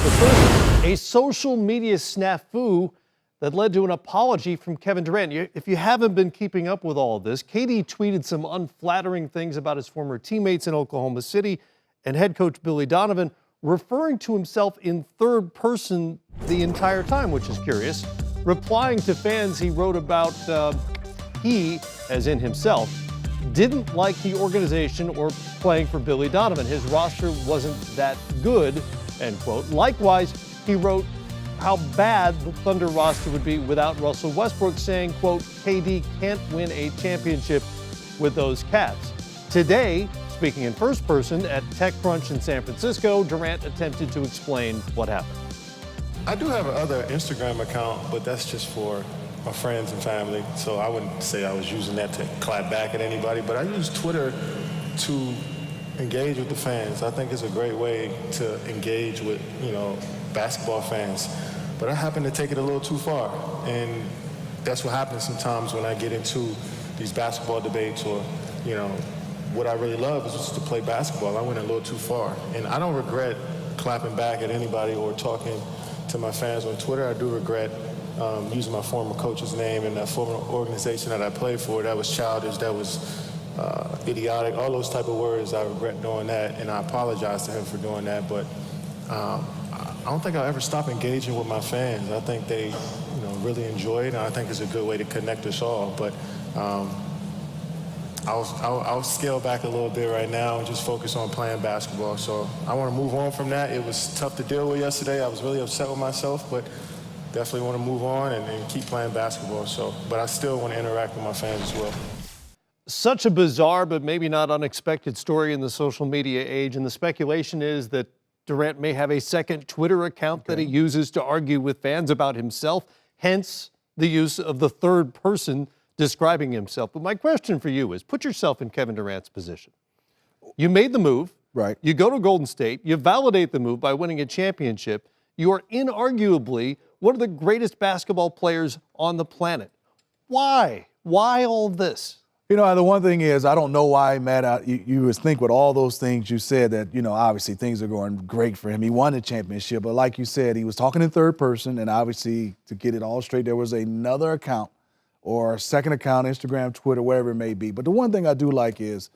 But first, a social media snafu that led to an apology from Kevin Durant. If you haven't been keeping up with all of this, KD tweeted some unflattering things about his former teammates in Oklahoma City and head coach Billy Donovan, referring to himself in third person the entire time, which is curious. Replying to fans, he wrote about he, as in himself, didn't like the organization or playing for Billy Donovan. His roster wasn't that good, end quote. Likewise, he wrote how bad the Thunder roster would be without Russell Westbrook, saying, quote, KD can't win a championship with those Cavs. Today, speaking in first person at TechCrunch in San Francisco, Durant attempted to explain what happened. I do have another Instagram account, but that's just for my friends and family. So I wouldn't say I was using that to clap back at anybody, but I use Twitter to engage with the fans. I think it's a great way to engage with, basketball fans. But I happen to take it a little too far. And that's what happens sometimes when I get into these basketball debates or, what I really love is just to play basketball. I went a little too far. And I don't regret clapping back at anybody or talking to my fans on Twitter. I do regret using my former coach's name and that former organization that I played for. That was childish, that was idiotic, all those type of words. I regret doing that, and I apologize to him for doing that. But I don't think I'll ever stop engaging with my fans. I think they really enjoy it, and I think it's a good way to connect us all. But I'll scale back a little bit right now and just focus on playing basketball. So I want to move on from that. It was tough to deal with yesterday. I was really upset with myself, but definitely want to move on and keep playing basketball. But I still want to interact with my fans as well. Such a bizarre but maybe not unexpected story in the social media age, and the speculation is that Durant may have a second Twitter account that he uses to argue with fans about himself, hence the use of the third person describing himself. But my question for you is, put yourself in Kevin Durant's position. You made the move. Right. You go to Golden State. You validate the move by winning a championship. You are inarguably one of the greatest basketball players on the planet. Why? Why all this? The one thing is, I don't know why, Matt, you would think with all those things you said that, obviously things are going great for him. He won the championship, but like you said, he was talking in third person, and obviously, to get it all straight, there was another account or a second account, Instagram, Twitter, wherever it may be. But the one thing I do like is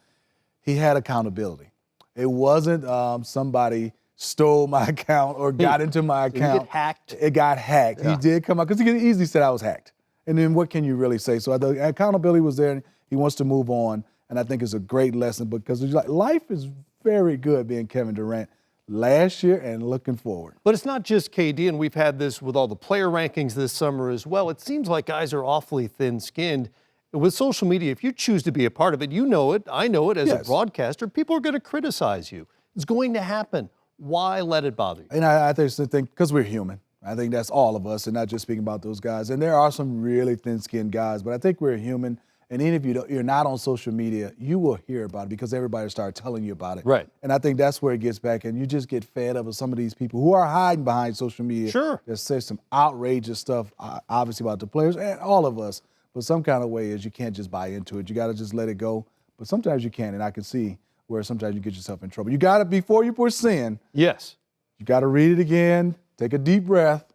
he had accountability. It wasn't somebody stole my account or got into my account. Did it get hacked? It got hacked. Yeah. He did come out, because he could easily said I was hacked. And then what can you really say? So the accountability was there. He wants to move on, and I think it's a great lesson because life is very good being Kevin Durant last year and looking forward. But it's not just KD, and we've had this with all the player rankings this summer as well. It seems like guys are awfully thin-skinned. With social media, if you choose to be a part of it, you know it, I know it as a broadcaster, people are going to criticize you. It's going to happen. Why let it bother you? And I think because we're human. I think that's all of us, and not just speaking about those guys. And there are some really thin-skinned guys, but I think we're human. And even if you're not on social media, you will hear about it because everybody starts telling you about it. Right. And I think that's where it gets back, and you just get fed up with some of these people who are hiding behind social media. Sure. That say some outrageous stuff, obviously about the players and all of us. But some kind of way is you can't just buy into it. You got to just let it go. But sometimes you can, and I can see where sometimes you get yourself in trouble. You got to, before you push sin, yes, you got to read it again, take a deep breath.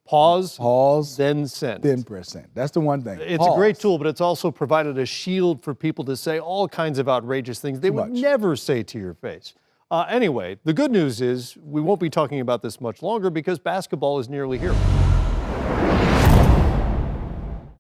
Pause, then send. Then press send. That's the one thing. It's a great tool, but it's also provided a shield for people to say all kinds of outrageous things they would never say to your face. Anyway, the good news is we won't be talking about this much longer because basketball is nearly here.